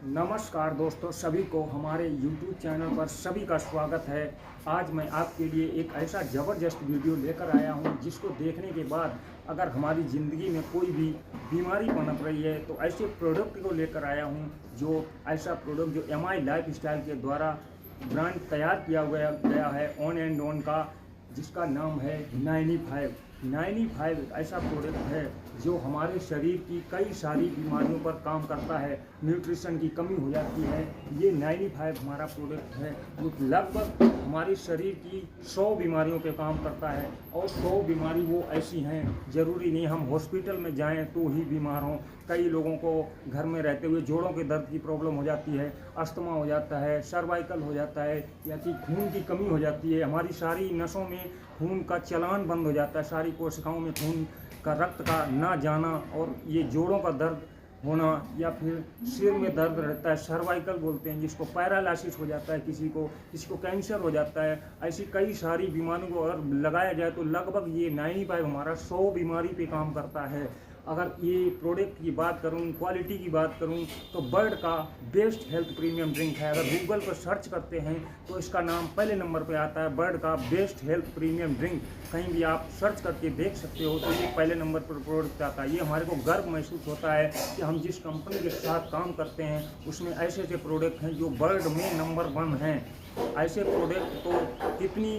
नमस्कार दोस्तों, सभी को हमारे YouTube चैनल पर सभी का स्वागत है। आज मैं आपके लिए एक ऐसा ज़बरदस्त वीडियो लेकर आया हूं जिसको देखने के बाद अगर हमारी ज़िंदगी में कोई भी बीमारी पनप रही है तो ऐसे प्रोडक्ट को लेकर आया हूं। जो ऐसा प्रोडक्ट जो MI लाइफस्टाइल के द्वारा ब्रांड तैयार किया गया है ऑन एंड ऑन का, जिसका नाम है 95। 95 एक ऐसा प्रोडक्ट है जो हमारे शरीर की कई सारी बीमारियों पर काम करता है। न्यूट्रिशन की कमी हो जाती है, ये 95 हमारा प्रोडक्ट है जो लगभग हमारे शरीर की 100 बीमारियों पे काम करता है। और 100 बीमारी वो ऐसी हैं, ज़रूरी नहीं हम हॉस्पिटल में जाएं तो ही बीमार हों। कई लोगों को घर में रहते हुए जोड़ों के दर्द की प्रॉब्लम हो जाती है, अस्थमा हो जाता है, सर्वाइकल हो जाता है, या कि खून की कमी हो जाती है। हमारी सारी नसों में खून का चलान बंद हो जाता है, सारी कोशिकाओं में खून का रक्त का ना जाना, और ये जोड़ों का दर्द होना, या फिर सिर में दर्द रहता है, सर्वाइकल बोलते हैं जिसको, पैरालिसिस हो जाता है, किसी को कैंसर हो जाता है। ऐसी कई सारी बीमारियों को अगर लगाया जाए तो लगभग ये 95 हमारा 100 बीमारी पे काम करता है। अगर ये प्रोडक्ट की बात करूं, क्वालिटी की बात करूं, तो बर्ड का बेस्ट हेल्थ प्रीमियम ड्रिंक है। अगर गूगल पर सर्च करते हैं तो इसका नाम पहले नंबर पे आता है, बर्ड का बेस्ट हेल्थ प्रीमियम ड्रिंक। कहीं भी आप सर्च करके देख सकते हो तो ये पहले नंबर पर प्रोडक्ट आता है। ये हमारे को गर्व महसूस होता है कि हम जिस कंपनी के साथ काम करते हैं उसमें ऐसे ऐसे प्रोडक्ट हैं जो वर्ल्ड में नंबर 1 हैं। ऐसे प्रोडक्ट को कितनी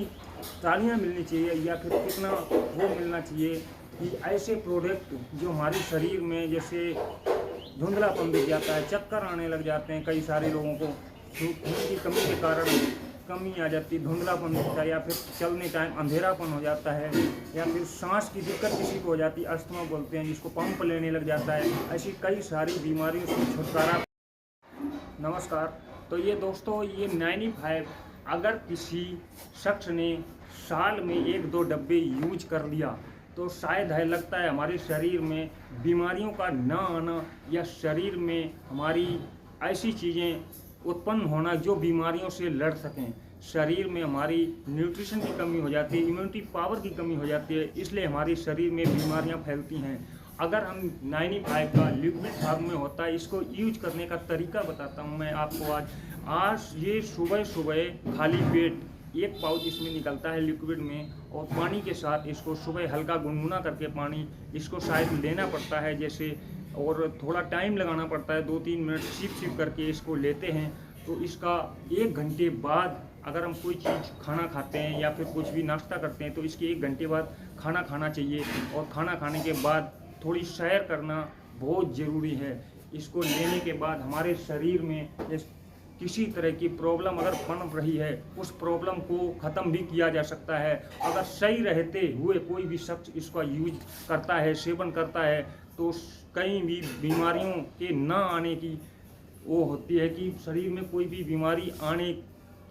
तालियां मिलनी चाहिए, या फिर कितना वो मिलना चाहिए कि ऐसे प्रोडक्ट जो हमारे शरीर में, जैसे धुंधलापन दिख जाता है, चक्कर आने लग जाते हैं, कई सारे लोगों को खून की कमी के कारण कमी आ जाती है, धुंधलापन दिखता है, या फिर चलने टाइम अंधेरापन हो जाता है, या फिर सांस की दिक्कत किसी को हो जाती है, अस्थमा बोलते हैं जिसको, पंप लेने लग जाता है। ऐसी कई सारी बीमारियों से छुटकारा। नमस्कार। तो ये दोस्तों, ये 95 अगर किसी शख्स ने साल में 1-2 डब्बे यूज कर लिया तो शायद है लगता है हमारे शरीर में बीमारियों का ना आना, या शरीर में हमारी ऐसी चीज़ें उत्पन्न होना जो बीमारियों से लड़ सकें। शरीर में हमारी न्यूट्रिशन की कमी हो जाती है, इम्यूनिटी पावर की कमी हो जाती है, इसलिए हमारे शरीर में बीमारियां फैलती हैं। अगर हम 95 का लिक्विड फॉर्म में होता है, इसको यूज करने का तरीका बताता हूं मैं आपको। आज ये सुबह सुबह खाली पेट एक पाउच इसमें निकलता है लिक्विड में, और पानी के साथ इसको सुबह हल्का गुनगुना करके पानी इसको शायद लेना पड़ता है जैसे, और थोड़ा टाइम लगाना पड़ता है, 2-3 मिनट सिप करके इसको लेते हैं। तो इसका 1 घंटे बाद अगर हम कोई चीज़ खाना खाते हैं या फिर कुछ भी नाश्ता करते हैं तो इसके 1 घंटे बाद खाना खाना चाहिए, और खाना खाने के बाद थोड़ी सैर करना बहुत ज़रूरी है। इसको लेने के बाद हमारे शरीर में किसी तरह की प्रॉब्लम अगर पनप रही है, उस प्रॉब्लम को ख़त्म भी किया जा सकता है। अगर सही रहते हुए कोई भी शख्स इसका यूज करता है, सेवन करता है, तो कहीं भी बीमारियों के ना आने की वो होती है कि शरीर में कोई भी बीमारी आने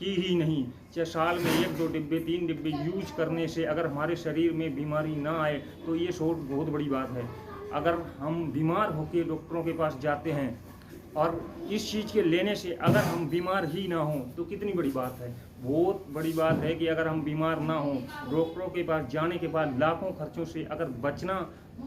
की ही नहीं। चाहे साल में 1-2 डिब्बे 3 डिब्बे यूज करने से अगर हमारे शरीर में बीमारी ना आए तो ये बहुत बड़ी बात है। अगर हम बीमार होकर डॉक्टरों के पास जाते हैं और इस चीज़ के लेने से अगर हम बीमार ही ना हों तो कितनी बड़ी बात है। बहुत बड़ी बात है कि अगर हम बीमार ना हों, डॉक्टरों के पास जाने के बाद लाखों खर्चों से अगर बचना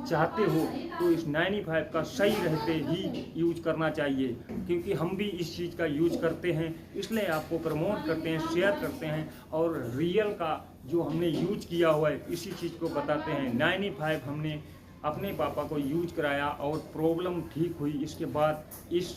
चाहते हो तो इस 95 का सही रहते ही यूज करना चाहिए, क्योंकि हम भी इस चीज़ का यूज करते हैं, इसलिए आपको प्रमोट करते हैं, शेयर करते हैं, और रियल का जो हमने यूज किया हुआ है इसी चीज़ को बताते हैं। 95 हमने अपने पापा को यूज कराया और प्रॉब्लम ठीक हुई। इसके बाद इस